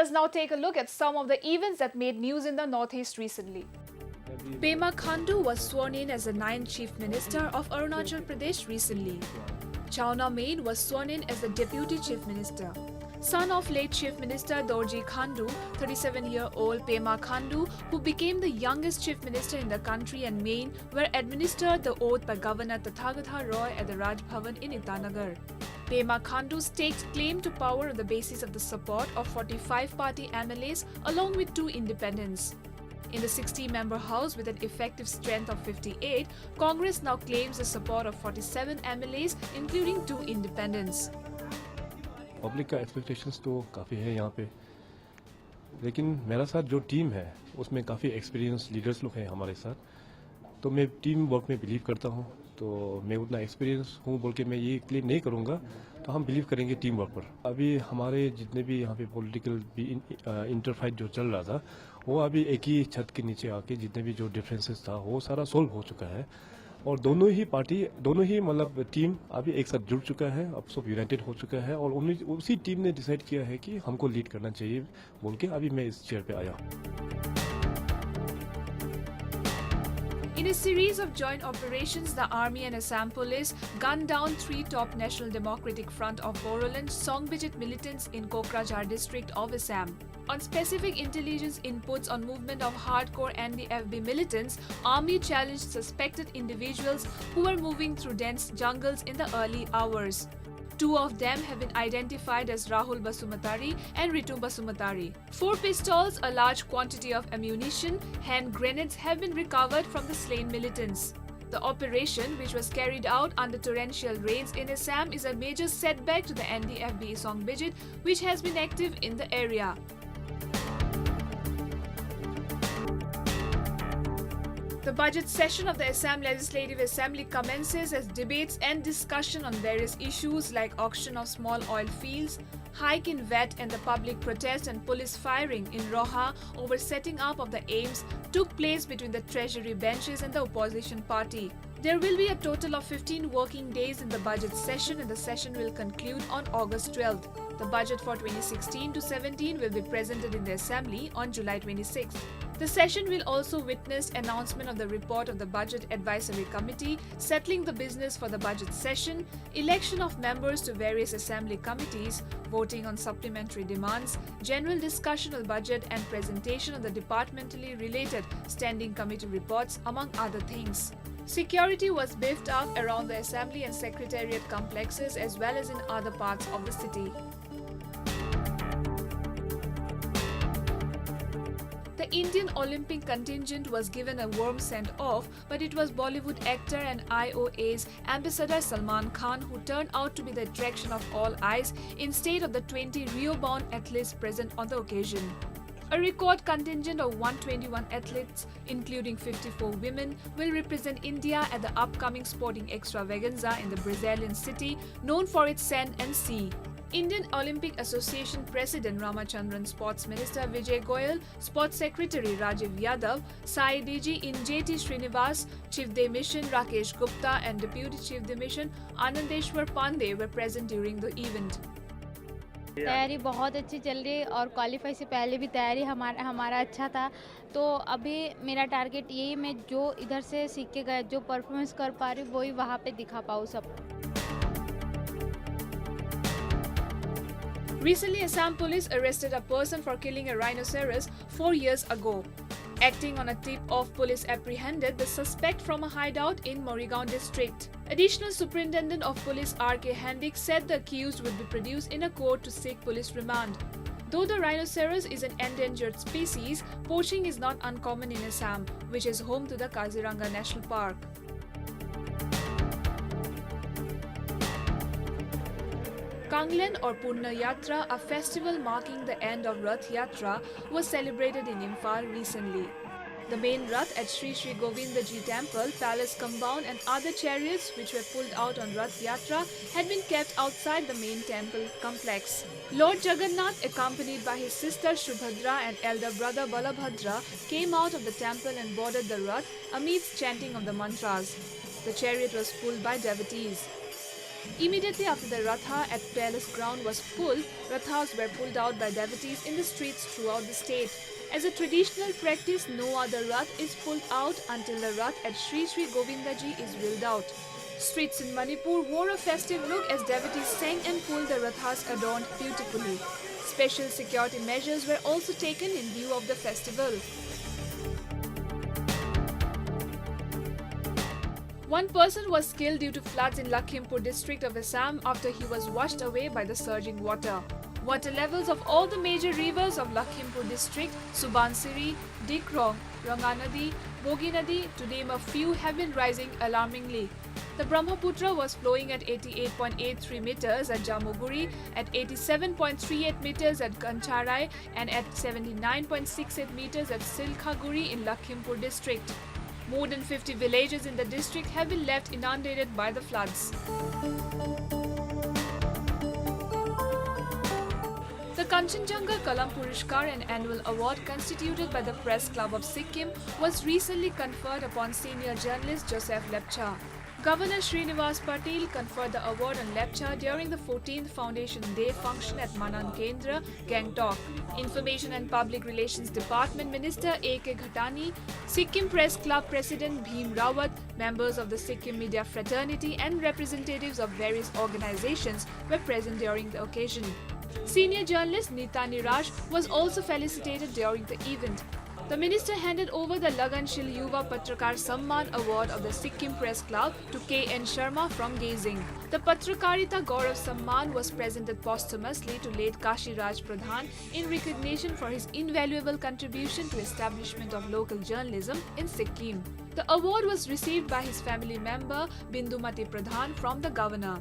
us now take a look at some of the events that made news in the Northeast recently. Pema Khandu was sworn in as the 9th Chief Minister of Arunachal Pradesh recently. Chawna Main was sworn in as the Deputy Chief Minister. Son of late Chief Minister Dorji Khandu, 37-year-old Pema Khandu, who became the youngest Chief Minister in the country and Maine, were administered the oath by Governor Tathagatha Roy at the Raj Bhavan in Itanagar. Pema Khandu staked claim to power on the basis of the support of 45 party MLAs along with 2 independents. In the 60-member House with an effective strength of 58, Congress now claims the support of 47 MLAs, including 2 independents. Public का expectations तो काफ़ी है यहाँ पे, लेकिन मेरा साथ जो टीम है उसमें काफ़ी एक्सपीरियंस लीडर्स लोग हैं हमारे साथ, तो मैं टीम वर्क में बिलीव करता हूँ. तो मैं उतना एक्सपीरियंस हूँ बोल के मैं ये क्लेम नहीं करूँगा, तो हम बिलीव करेंगे टीम वर्क पर. अभी हमारे जितने भी यहाँ पे पॉलिटिकल इंटरफाइट जो चल रहा था, वो अभी एक ही छत के नीचे आके जितने भी जो डिफरेंसेस था वो सारा सोल्व हो चुका है, और दोनों ही मतलब टीम अभी एक साथ जुड़ चुका है, अब सब यूनाइटेड हो चुका है, और उसी टीम ने डिसाइड किया है कि हमको लीड करना चाहिए बोल के अभी मैं इस चेयर पे आया. In a series of joint operations, the Army and Assam Police gunned down 3 top National Democratic Front of Bodoland Songbijit militants in Kokrajhar district of Assam. On specific intelligence inputs on movement of hardcore NDFB militants, Army challenged suspected individuals who were moving through dense jungles in the early hours. 2 of them have been identified as Rahul Basumatari and Ritu Basumatari. 4 pistols, a large quantity of ammunition, hand grenades have been recovered from the slain militants. The operation, which was carried out under torrential rains in Assam, is a major setback to the NDFB Songbijit, which has been active in the area. The budget session of the Assam Legislative Assembly commences as debates and discussion on various issues like auction of small oil fields, hike in VAT and the public protest and police firing in Roha over setting up of the AIMS took place between the Treasury benches and the opposition party. There will be a total of 15 working days in the budget session, and the session will conclude on August 12th. The budget for 2016-17 will be presented in the Assembly on July 26th. The session will also witness announcement of the report of the Budget Advisory Committee, settling the business for the budget session, election of members to various Assembly committees, voting on supplementary demands, general discussion of the budget and presentation of the departmentally related standing committee reports, among other things. Security was beefed up around the Assembly and Secretariat complexes as well as in other parts of the city. The Indian Olympic contingent was given a warm send-off, but it was Bollywood actor and IOA's ambassador Salman Khan who turned out to be the attraction of all eyes instead of the 20 Rio-bound athletes present on the occasion. A record contingent of 121 athletes, including 54 women, will represent India at the upcoming sporting extravaganza in the Brazilian city known for its sand and sea. Indian Olympic Association President Ramachandran, Sports Minister Vijay Goyal, Sports Secretary Rajiv Yadav, Sai DG Injeti Srinivas, Chief de Mission Rakesh Gupta and Deputy Chief de Mission Anandeshwar Pandey were present during the event. तैयारी बहुत अच्छी चल रही है और qualify से पहले भी तैयारी हमारा अच्छा था. तो अभी मेरा टारगेट यही, मैं जो इधर से सीख के गया, जो परफॉर्मेंस कर पा रही हूँ वही वहाँ पे दिखा पाऊँ सब. Recently, Assam police arrested a person for killing a rhinoceros 4 years ago. Acting on a tip of, police apprehended the suspect from a hideout in Morrigaon district. Additional Superintendent of Police R.K. Handik said the accused would be produced in a court to seek police remand. Though the rhinoceros is an endangered species, poaching is not uncommon in Assam, which is home to the Kaziranga National Park. Kanglen or Purna Yatra, a festival marking the end of Rath Yatra, was celebrated in Imphal recently. The main Rath at Sri Sri Govinda Ji Temple, Palace Compound and other chariots which were pulled out on Rath Yatra had been kept outside the main temple complex. Lord Jagannath, accompanied by his sister Subhadra and elder brother Balabhadra, came out of the temple and boarded the Rath amidst chanting of the mantras. The chariot was pulled by devotees. Immediately after the Ratha at Palace Ground was full, Rathas were pulled out by devotees in the streets throughout the state. As a traditional practice, no other Rath is pulled out until the Rath at Sri Sri Govindaji is wheeled out. Streets in Manipur wore a festive look as devotees sang and pulled the Rathas adorned beautifully. Special security measures were also taken in view of the festival. One person was killed due to floods in Lakhimpur district of Assam after he was washed away by the surging water. Water levels of all the major rivers of Lakhimpur district, Subansiri, Dikrong, Ranganadi, Boginadi, to name a few, have been rising alarmingly. The Brahmaputra was flowing at 88.83 meters at Jamuguri, at 87.38 meters at Gancharai, and at 79.68 meters at Silkhaguri in Lakhimpur district. More than 50 villages in the district have been left inundated by the floods. The Kanchenjunga Kalam Purishkar, an annual award constituted by the Press Club of Sikkim, was recently conferred upon senior journalist Joseph Lepcha. Governor Srinivas Patil conferred the award on Lepcha during the 14th Foundation Day function at Manan Kendra, Gangtok. Information and Public Relations Department Minister A.K. Ghatani, Sikkim Press Club President Bhim Rawat, members of the Sikkim Media Fraternity and representatives of various organizations were present during the occasion. Senior journalist Neeta Niraj was also felicitated during the event. The minister handed over the Laganshil Yuva Patrakar Samman Award of the Sikkim Press Club to K.N. Sharma from Gazing. The Patrakarita Gaurav Samman was presented posthumously to late Kashi Raj Pradhan in recognition for his invaluable contribution to establishment of local journalism in Sikkim. The award was received by his family member Bindumati Pradhan from the governor.